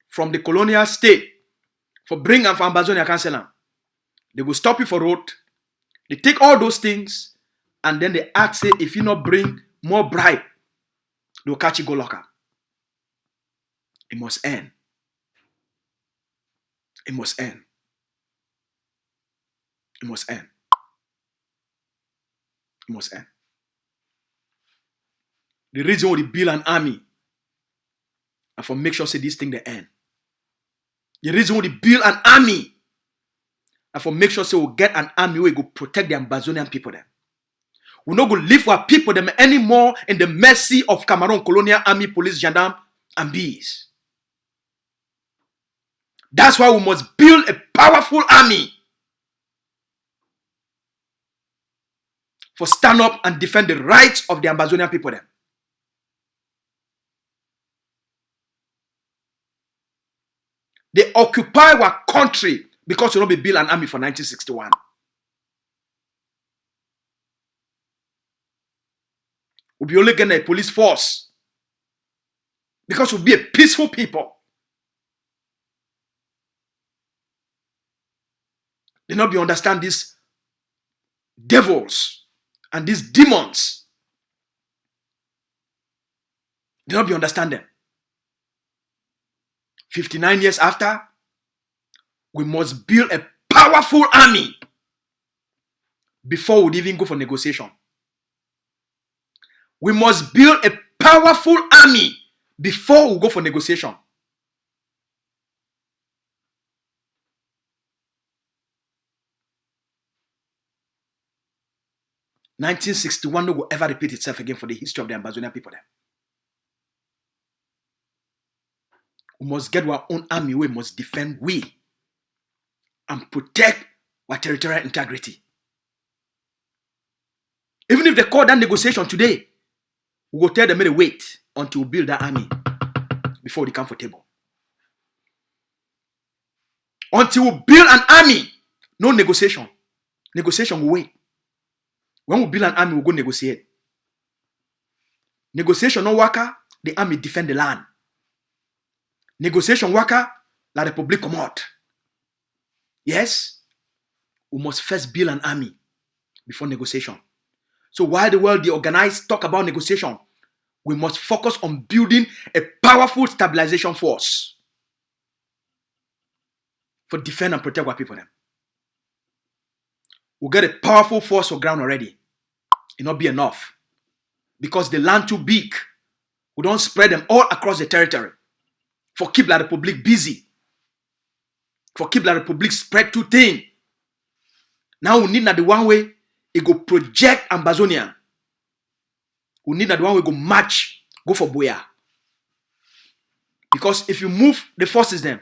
from the colonial state for bring them for Ambazonia Council. They go stop you for road. They take all those things and then they ask say if you not bring more bribe, they'll catch you go lock up. It must end. It must end. It must end. It must end. The reason why they build an army and for make sure say this thing they end. The reason why they build an army and for make sure say we'll get an army where we go protect the Ambazonian people them. We're not going to live our people them anymore in the mercy of Cameroon colonial army, police, gendarme, and bees. That's why we must build a powerful army for stand up and defend the rights of the Ambazonian people then. They occupy our country because you don't be build an army for 1961. We'll be only getting a police force because we'll be a peaceful people. They not be understand these devils and these demons. They not be understand them. 59 years after, we must build a powerful army before we even go for negotiation. We must build a powerful army before we go for negotiation. (1961) no will ever repeat itself again for the history of the Ambazonian people. Then. We must get our own army. We must defend we and protect our territorial integrity. Even if they call that negotiation today, We go tell them to wait until we build that army before they come for table. Until we build an army, no negotiation. Negotiation will wait. When we build an army, we go negotiate. Negotiation no waka, the army defend the land. Negotiation waka, la Republic come out. Yes, we must first build an army before negotiation. So while the world, they organize, talk about negotiation, we must focus on building a powerful stabilization force for defend and protect our people. Them. We'll get a powerful force for ground already. It not be enough. Because the land too big. We don't spread them all across the territory. For keep la Republic busy. For keep la Republic spread too thin. Now we need not the one way it go project Ambazonia. We need not the one way go match, go for Boya. Because if you move the forces them,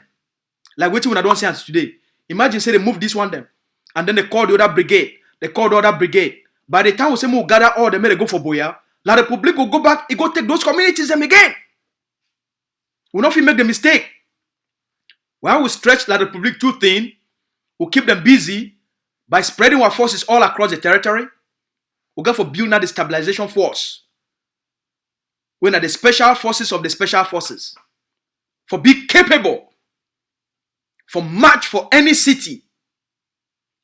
like what we don't see as today. Imagine say they move this one them, and then they call the other brigade. They call the other brigade. By the time we say we gather all them, they go for Boya. La Republic will go back, it go take those communities them again. We not make the mistake. While we stretch La Republic too thin, we keep them busy by spreading our forces all across the territory. We go for building the stabilization force. When are the special forces of the special forces. For be capable. For march for any city.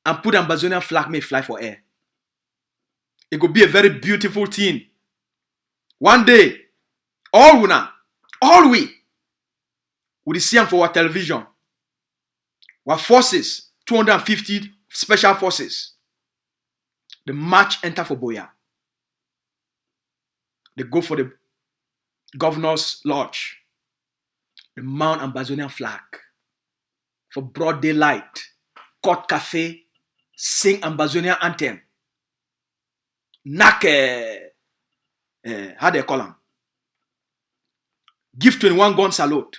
And put Ambazonian flag may fly for air. It could be a very beautiful thing. One day, all we will see them for our television. Our forces, 250 special forces. The march enter for Boya. They go for the governor's lodge. They mount Ambazonian flag. For broad daylight. Cut cafe. Sing Ambazonian anthem. Knock how they call them? Give 21 gun salute.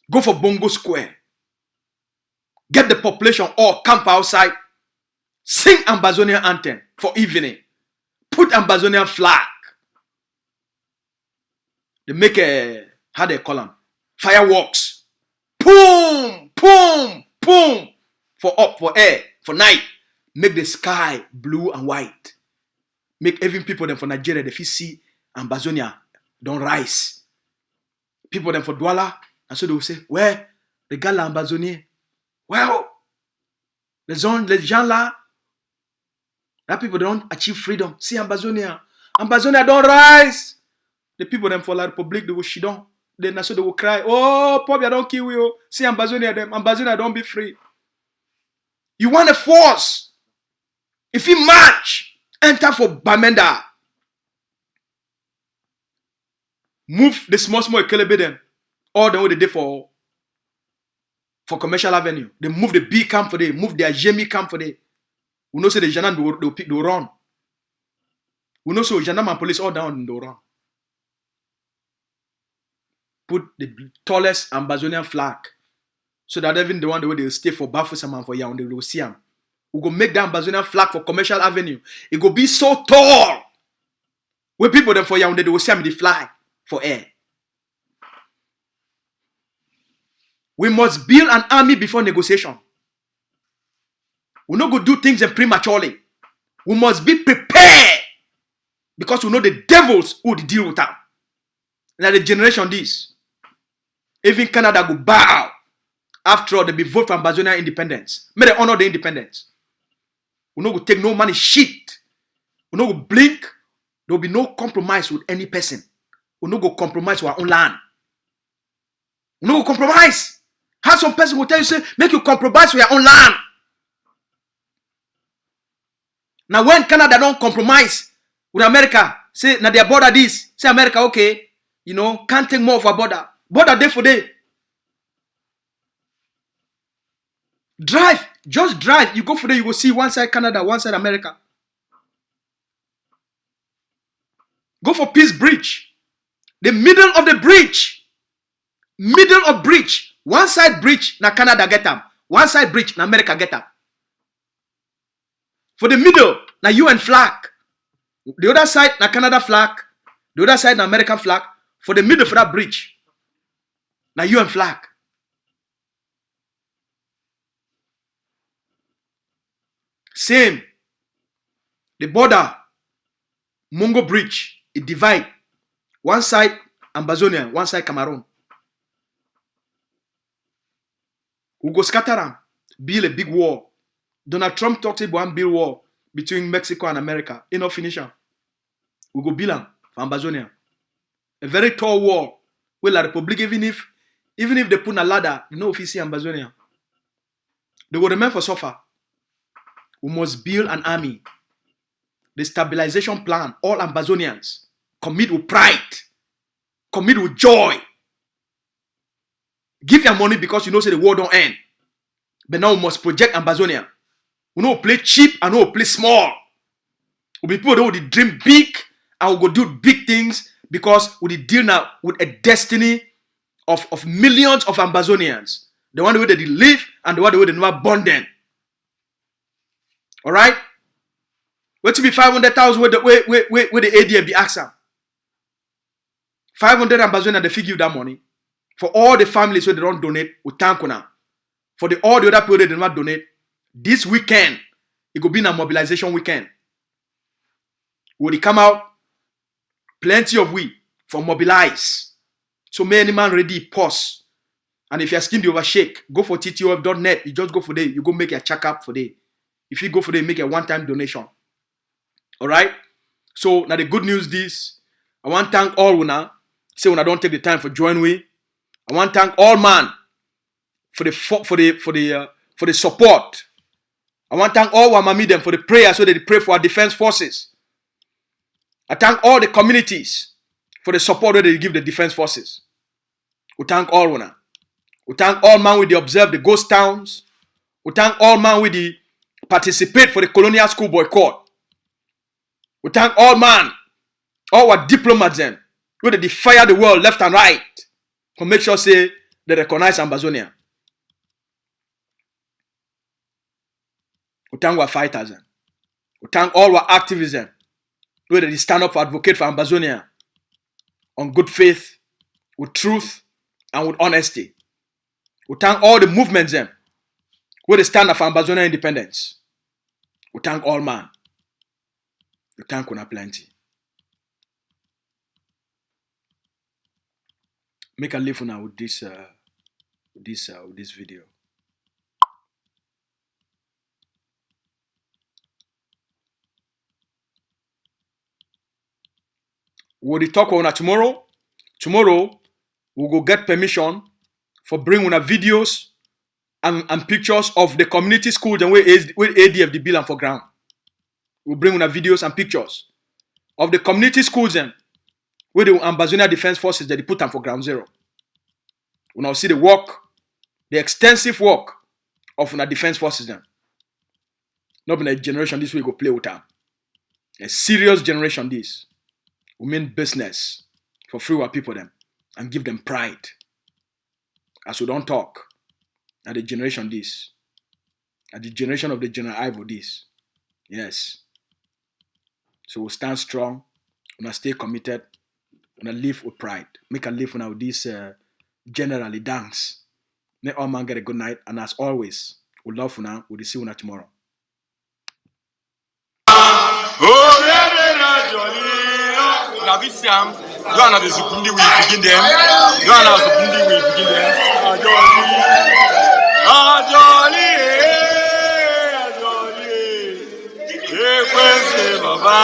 Go for Bongo Square. Get the population all camp outside. Sing Ambazonian anthem for evening. Put Ambazonian flag. They make how they call them? Fireworks. Boom, boom, boom. For up, for air, for night. Make the sky blue and white. Make even people them for Nigeria, they feel see Ambazonia don't rise. People them for Douala, and so they will say, where the gala Ambazonia? Well, les gens là, that people don't achieve freedom. See Ambazonia. Ambazonia don't rise. The people them for La Republic, they will shidon. Then so they will cry, oh, Pobia don't kill you. See Ambazonia them. Ambazonia don't be free. You want a force. If you march, enter for Bamenda. Move the small Ekelebe them. All the way they did for Commercial Avenue. They move the B camp for them. Move their Jemi camp for them. We know say the Janam they run. We know so Janam and police all down and they run. Put the tallest Ambazonian flag. So that even the one the way they will stay for Bafusam and for Yaoundé, they will see them. We go make the Ambazonian flag for Commercial Avenue. It go be so tall. Where people them for Yaoundé, they will see them, they fly for air. We must build an army before negotiation. We not go do things prematurely. We must be prepared. Because we know the devils who deal with them. Like the generation this. Even Canada go bow. After all, they be vote for Ambazonia independence. May they honor the independence. We no go take no money shit. We no go blink. There will be no compromise with any person. We no go compromise with our own land. We no go compromise. How some person will tell you, say, make you compromise with your own land. Now when Canada don't compromise with America, say, now their border this. Say America, okay, can't take more of our border. Border day for day. Drive, just drive. You go for there, you will see one side Canada, one side America. Go for Peace Bridge. The middle of the bridge. Middle of bridge. One side bridge, na Canada get them. One side bridge, na America get them. For the middle, na UN flag. The other side, na Canada flag. The other side, na American flag. For the middle of that bridge, na UN flag. Same. The border, Mongo Bridge, it divide. One side, Ambazonia, one side, Cameroon. We go scatter them, build a big wall. Donald Trump talked about one big wall between Mexico and America. He not finish them. We go build them for Ambazonia. A very tall wall. Well, la Republic, even if they put a ladder, you know if you see Ambazonia. They will remain for suffer. We must build an army. The stabilization plan, all Ambazonians, commit with pride, commit with joy. Give your money because you know say the war don't end. But now we must project Ambazonia. We know play cheap and we play small. We be people that will dream big and we go do big things because we deal now with a destiny of millions of Ambazonians. The one way they live and the one way they never born them. Alright? What to be 500,000 with the ADF be asking? 500 Ambazonians they give you that money. For all the families where they don't donate, we thank you now. For all the other people that did not donate, this weekend, it could be a mobilization weekend. Will they come out? Plenty of we for mobilize. So many man ready, pause. And if your skin the overshake, go for ttof.net. You just go for there. You go make a check-up for there. If you go for there, make a one-time donation. Alright? So now the good news is, I want to thank all now. Say when I don't take the time for join we. I want to thank all man for the support. I want to thank all Wamami them for the prayer so that they pray for our defense forces. I thank all the communities for the support that they give the defense forces. We thank all one. We thank all man with the observe the ghost towns. We thank all man with the participate for the colonial school boycott. We thank all man, all our diplomats them, who they fire the world left and right to make sure say they recognize Ambazonia. We thank our fighters them. We thank all our activism, who they stand up for advocate for Ambazonia on good faith, with truth, and with honesty. We thank all the movements them, who they stand up for Ambazonia independence. We thank all man. We thank una plenty. Make a leave now with this video. We'll talk on tomorrow. Tomorrow we'll go get permission for bring una videos and pictures of the community schools and where ADF the bill and for ground. We'll bring una videos and pictures of the community schools them where the Ambazonia Defence Forces that they put them for ground zero. We now see the work, the extensive work of una defence forces them. Not been a generation this way go play with them. A serious generation this. We mean business for free our people them and give them pride. As we don't talk, at the generation this, at the generation of the General Ivo this, yes. So we'll stand strong, we'll stay committed, we'll live with pride. Make a live now this generally dance. Let all man get a good night, and as always, we'll love for now. We'll see you tomorrow. Navisiam, Ghana the Sukundi will begin them. Ghana Sukundi will begin them. Ajoli, Baba,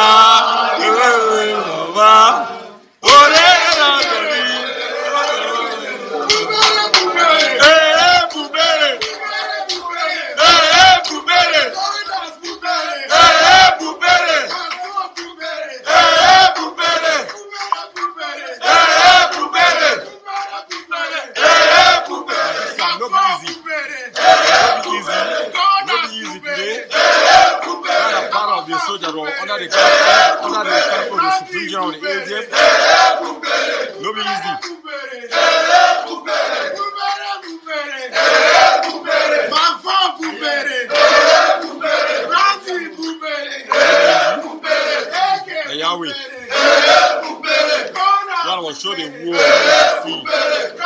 under the camp of the Supreme General on the ADF. No be easy. Yahweh. God will show the world see